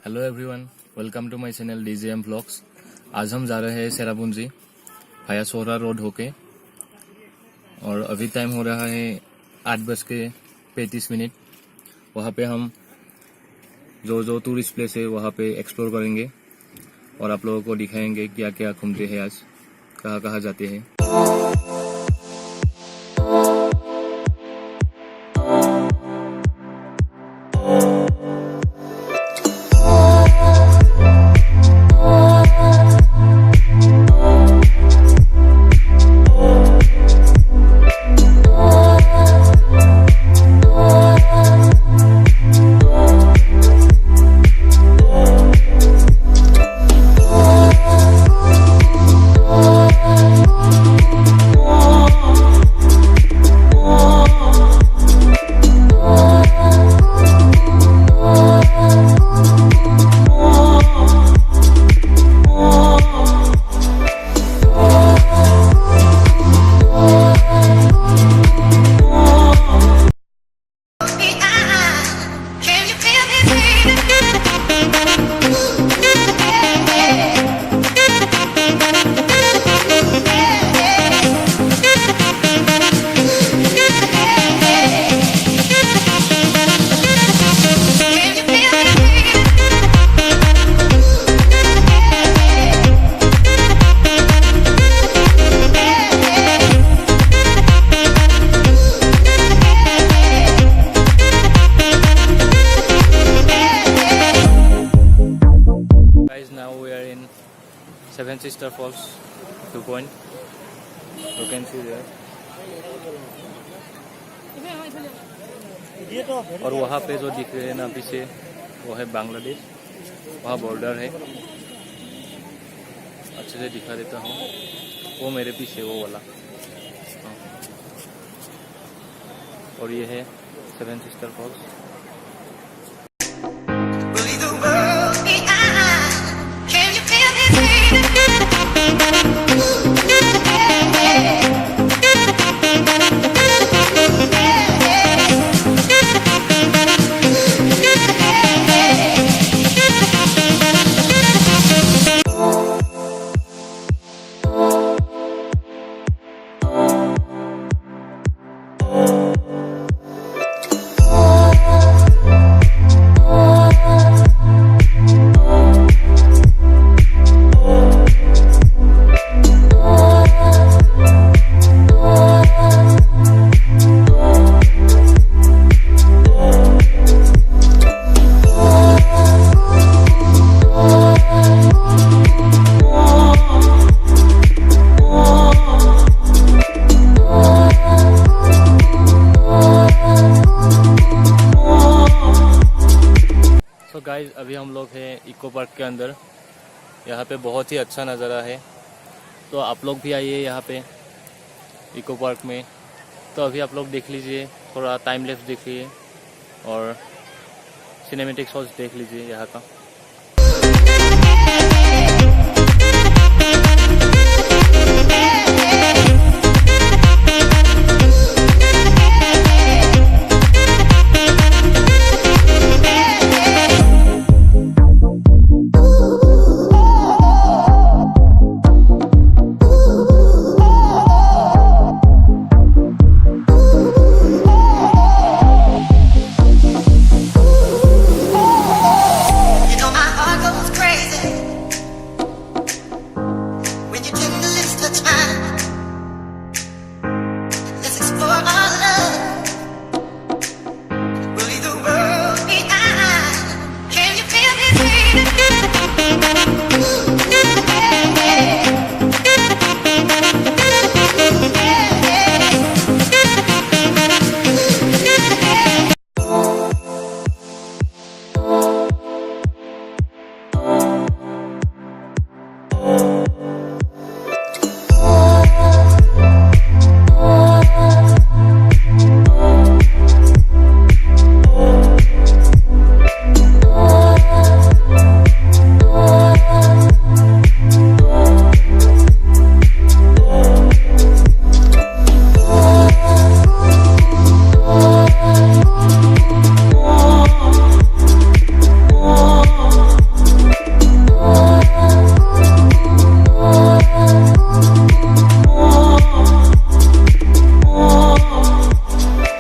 Hello everyone, welcome to my channel DJM vlogs. आज हम जा रहे हैं चेरापुंजी भाया सोहरा रोड होके, और अभी टाइम हो रहा है 8:35। वहाँ पे हम जो टूरिस्ट प्लेस है वहाँ पे एक्सप्लोर करेंगे और आप लोगों को दिखाएंगे क्या क्या घूमते हैं, आज कहाँ कहाँ जाते हैं। Now we are in Seven Sister Falls 2 point. You can see there. और वहाँ पे जो दिख रहे हैं ना पीछे, वो है बांग्लादेश, वहाँ बॉर्डर है। अच्छे से दिखा देता हूँ, वो मेरे पीछे वो वाला। और ये है सेवन सिस्टर फॉल्स। तो गाइस, अभी हम लोग हैं इको पार्क के अंदर। यहाँ पे बहुत ही अच्छा नज़ारा है, तो आप लोग भी आइए यहाँ पे इको पार्क में। तो अभी आप लोग देख लीजिए, थोड़ा टाइम लैप्स देखिए और सिनेमैटिक शॉट्स देख लीजिए यहाँ का।